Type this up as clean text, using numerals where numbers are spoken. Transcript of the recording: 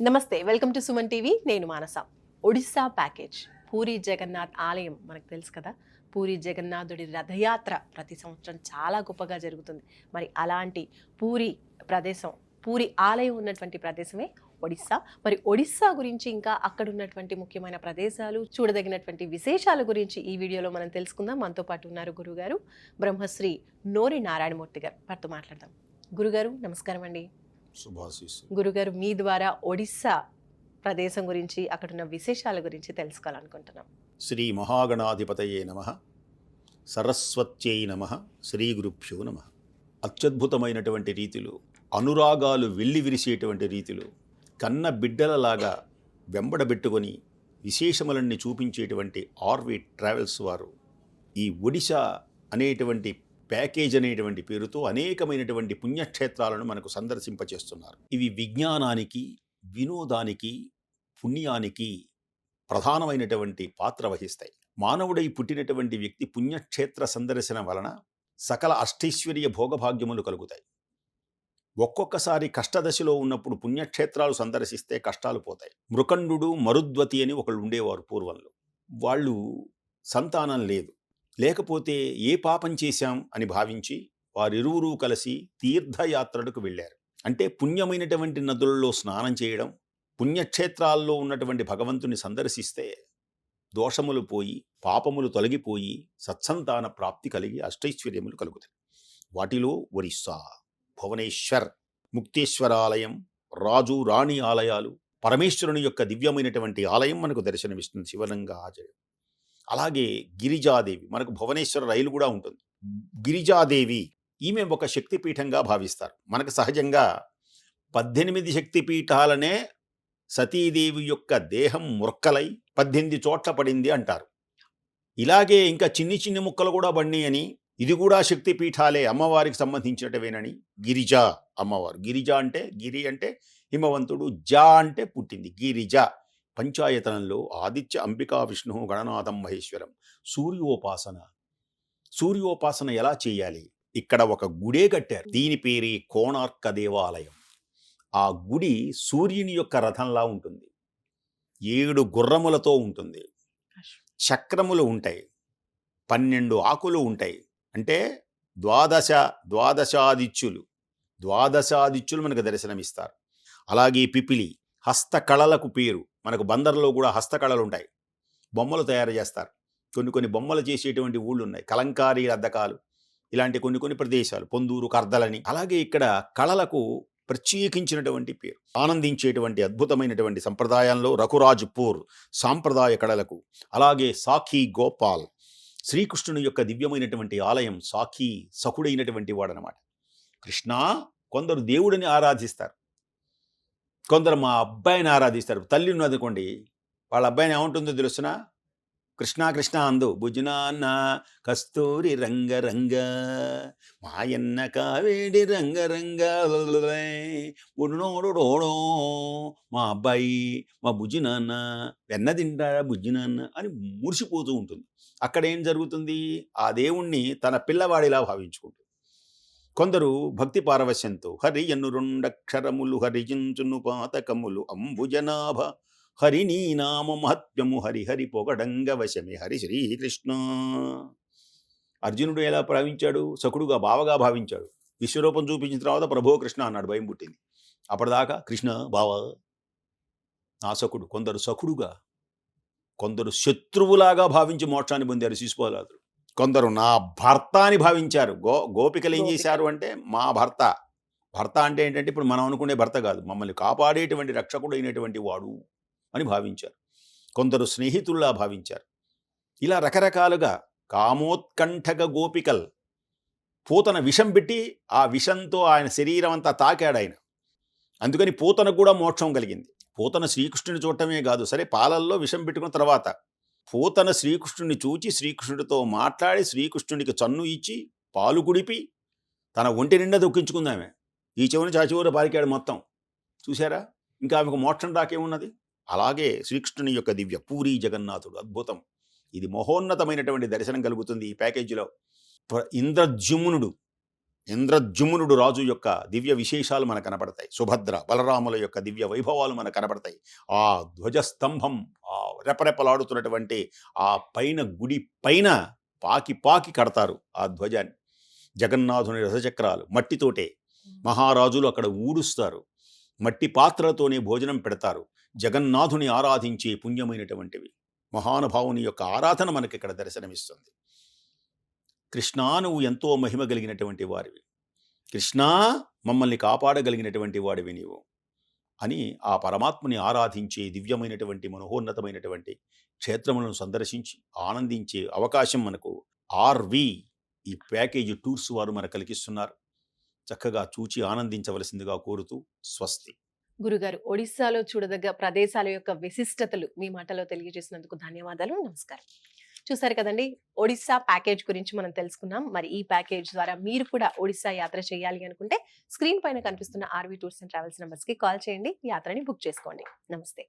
నమస్తే. Welcome to Suman TV. నేను మానస. Odisha package. Puri Jagannadh ఆలయం మనకు తెలుసు కదా! పూరి జగన్నాథుడి రథయాత్ర ప్రతి సంవత్సరం చాలా గొప్పగా జరుగుతుంది. మరి అలాంటి పూరి ప్రదేశం, పూరి ఆలయం ఉన్నటువంటి ప్రదేశమే ఒడిస్సా. మరి ఒడిస్సా గురించి ఇంకా అక్కడ ఉన్నటువంటి ముఖ్యమైన ప్రదేశాలు, చూడదగినటువంటి విశేషాల గురించి ఈ వీడియోలో మనం తెలుసుకుందాం. మనతో పాటు ఉన్నారు గురుగారు బ్రహ్మశ్రీ నోరి నారాయణమూర్తి గారు. వారితో మాట్లాడదాం. గురుగారు నమస్కారం అండి. గురుగారు, మీ ద్వారా ఒడిస్సా ప్రదేశం గురించి, అక్కడున్న విశేషాల గురించి తెలుసుకోవాలనుకుంటున్నాం. శ్రీ మహాగణాధిపతయే నమః, సరస్వత్యై నమః, శ్రీ గురుభ్యో నమః. అత్యద్భుతమైనటువంటి రీతిలో, అనురాగాలు వెల్లి విరిసేటువంటి రీతిలో, కన్న బిడ్డలలాగా వెంబడబెట్టుకొని విశేషములన్నీ చూపించేటువంటి ఆర్వి ట్రావెల్స్ వారు ఈ ఒడిశా అనేటువంటి ప్యాకేజ్ అనేటువంటి పేరుతో అనేకమైనటువంటి పుణ్యక్షేత్రాలను మనకు సందర్శింపచేస్తున్నారు. ఇవి విజ్ఞానానికి, వినోదానికి, పుణ్యానికి ప్రధానమైనటువంటి పాత్ర వహిస్తాయి. మానవుడై పుట్టినటువంటి వ్యక్తి పుణ్యక్షేత్ర సందర్శన వలన సకల అష్టైశ్వర్య భోగభాగ్యములు కలుగుతాయి. ఒక్కొక్కసారి కష్టదశలో ఉన్నప్పుడు పుణ్యక్షేత్రాలు సందర్శిస్తే కష్టాలు పోతాయి. మృకండు, మరుద్వతి అని ఒకళ్ళు ఉండేవారు పూర్వంలో. వాళ్ళు సంతానం లేదు, లేకపోతే ఏ పాపం చేశాం అని భావించి వారిరువురూ కలిసి తీర్థయాత్రలకు వెళ్ళారు. అంటే పుణ్యమైనటువంటి నదులలో స్నానం చేయడం, పుణ్యక్షేత్రాల్లో ఉన్నటువంటి భగవంతుని సందర్శిస్తే దోషములు పోయి, పాపములు తొలగిపోయి, సత్సంతాన ప్రాప్తి కలిగి అష్టైశ్వర్యములు కలుగుతాయి. వాటిలో ఒరిస్సా, భువనేశ్వర్, ముక్తేశ్వరాలయం, రాజు రాణి ఆలయాలు, పరమేశ్వరుని యొక్క దివ్యమైనటువంటి ఆలయం మనకు దర్శనమిస్తుంది. శివలింగ ఆచరణ. అలాగే గిరిజాదేవి, మనకు భువనేశ్వర రైలు కూడా ఉంటుంది. గిరిజాదేవి ఈమె ఒక శక్తిపీఠంగా భావిస్తారు. మనకు సహజంగా 18 శక్తిపీఠాలనే సతీదేవి యొక్క దేహం ముక్కలై 18 చోట్ల పడింది అంటారు. ఇలాగే ఇంకా చిన్ని చిన్ని ముక్కలు కూడా పడినాయి అని, ఇది కూడా శక్తిపీఠాలే, అమ్మవారికి సంబంధించినటువేనని గిరిజ అమ్మవారు. గిరిజ అంటే, గిరి అంటే హిమవంతుడు, జా అంటే పుట్టింది, గిరిజ. పంచాయతనంలో ఆదిత్య, అంబికా, విష్ణు, గణనాథం, మహేశ్వరం. సూర్యోపాసన ఎలా చేయాలి? ఇక్కడ ఒక గుడే కట్టారు. దీని పేరే కోణార్క దేవాలయం. ఆ గుడి సూర్యుని యొక్క రథంలా ఉంటుంది. 7 గుర్రములతో ఉంటుంది. చక్రములు ఉంటాయి, 12 ఆకులు ఉంటాయి. అంటే ద్వాదశాదిత్యులు మనకు దర్శనమిస్తారు. అలాగే పిపిలి, హస్తకళలకు పేరు. మనకు బందర్లో కూడా హస్తకళలు ఉంటాయి, బొమ్మలు తయారు చేస్తారు. కొన్ని బొమ్మలు చేసేటువంటి ఊళ్ళు ఉన్నాయి, కలంకారీ రద్దకాలు, ఇలాంటి కొన్ని ప్రదేశాలు, పొందూరు, కర్దలని. అలాగే ఇక్కడ కళలకు ప్రత్యేకించినటువంటి పేరు. ఆనందించేటువంటి అద్భుతమైనటువంటి సంప్రదాయంలో రఘురాజ్పూర్ సాంప్రదాయ కళలకు. అలాగే సాఖీ గోపాల్, శ్రీకృష్ణుని యొక్క దివ్యమైనటువంటి ఆలయం. సాఖీ సఖుడైనటువంటి వాడనమాట. కృష్ణ కొందరు దేవుడిని ఆరాధిస్తారు, కొందరు మా అబ్బాయిని ఆరాధిస్తారు. తల్లి ఉన్నదనుకోండి, వాళ్ళ అబ్బాయిని ఏముంటుందో తెలుసునా? కృష్ణ కృష్ణ అందు, భుజనాన్న కస్తూరి రంగరంగ, మాయన్న కావేడి రంగరంగ, ఉడునోడుడోడో మా అబ్బాయి, మా బుజ్జినాన్న వెన్న తింటాడా బుజ్జినాన్న అని మురిసిపోతూ ఉంటుంది. అక్కడ ఏం జరుగుతుంది? ఆ దేవుణ్ణి తన పిల్లవాడిలా భావించుకుంటుంది. కొందరు భక్తి పారవశ్యంతో హరి ఎన్ను 2 అక్షరములు హరిజించును పాతకములు అంబుజనాభ, హరి నీ నామ మహత్యము, హరి హరి పొగడంగ వశమే హరి శ్రీకృష్ణ. అర్జునుడు ఎలా భావించాడు? సఖుడుగా, బావగా భావించాడు. విశ్వరూపం చూపించిన తర్వాత ప్రభో కృష్ణ అన్నాడు, భయం పుట్టింది. అప్పటిదాకా కృష్ణ బావ, నా సఖుడు. కొందరు సఖుడుగా, కొందరు శత్రువులాగా భావించి మోక్షాన్ని పొందారు శిశుపాలుడు. కొందరు నా భర్త అని భావించారు. గోపికలు ఏం చేశారు అంటే, మా భర్త. భర్త అంటే ఏంటంటే ఇప్పుడు మనం అనుకునే భర్త కాదు, మమ్మల్ని కాపాడేటువంటి రక్షకుడు అయినటువంటి వాడు అని భావించారు. కొందరు స్నేహితుల్లా భావించారు. ఇలా రకరకాలుగా కామోత్కంఠక గోపికల్. పూతన విషం పెట్టి ఆ విషంతో ఆయన శరీరం అంతా తాకాడు ఆయన. అందుకని పూతనకు కూడా మోక్షం కలిగింది. పూతన శ్రీకృష్ణుని చూడటమే కాదు, సరే పాలల్లో విషం పెట్టుకున్న తర్వాత పూతన శ్రీకృష్ణుని చూచి శ్రీకృష్ణుడితో మాట్లాడి శ్రీకృష్ణుడికి చన్ను ఇచ్చి పాలు కుడిపి తన ఒంటి నిండా దొక్కించుకుందామే. ఈ చెవుని చాచివూర పారికాడు మొత్తం. చూసారా? ఇంకా ఆమెకు మోక్షం దాకేమున్నది? అలాగే శ్రీకృష్ణుని యొక్క దివ్య పూరీ జగన్నాథుడు అద్భుతం. ఇది మహోన్నతమైనటువంటి దర్శనం కలుగుతుంది ఈ ప్యాకేజీలో. ఇంద్రజుమ్నుడు ఇంద్రజుమ్నుడు రాజు యొక్క దివ్య విశేషాలు మనకు కనపడతాయి. సుభద్ర బలరాముల యొక్క దివ్య వైభవాలు మనకు కనపడతాయి. ఆ ధ్వజస్తంభం, ఆ రెపరెపలాడుతున్నటువంటి ఆ పైన గుడి పైన పాకి పాకి కడతారు ఆ ధ్వజాన్ని. జగన్నాథుని రథచక్రాలు మట్టితోటే, మహారాజులు అక్కడ ఊడుస్తారు, మట్టి పాత్రలతోనే భోజనం పెడతారు. జగన్నాథుని ఆరాధించే పుణ్యమైనటువంటివి. మహానుభావుని యొక్క ఆరాధన మనకి ఇక్కడ దర్శనమిస్తుంది. కృష్ణా, నువ్వు ఎంతో మహిమ కలిగినటువంటి వారివి, కృష్ణా మమ్మల్ని కాపాడగలిగినటువంటి వాడివి నీవు అని ఆ పరమాత్మని ఆరాధించే దివ్యమైనటువంటి మనోన్నతమైనటువంటి క్షేత్రములను సందర్శించి ఆనందించే అవకాశం మనకు ఆర్వి ఈ ప్యాకేజీ టూర్స్ వారు మనకు కలిగిస్తున్నారు. చక్కగా చూచి ఆనందించవలసిందిగా కోరుతూ స్వస్తి. గురుగారు, ఒడిస్సాలో చూడదగ్గ ప్రదేశాల యొక్క విశిష్టతలు మీ మాటలో తెలియజేసినందుకు ధన్యవాదాలు. నమస్కారం. చూసారు కదండి, ఒడిస్సా ప్యాకేజ్ గురించి మనం తెలుసుకున్నాం. మరి ఈ ప్యాకేజ్ ద్వారా మీరు కూడా ఒడిస్సా యాత్ర చేయాలి అనుకుంటే స్క్రీన్ పైన కనిపిస్తున్న ఆర్వి టూర్స్ అండ్ ట్రావెల్స్ నెంబర్స్కి కాల్ చేయండి, యాత్రని బుక్ చేసుకోండి. నమస్తే.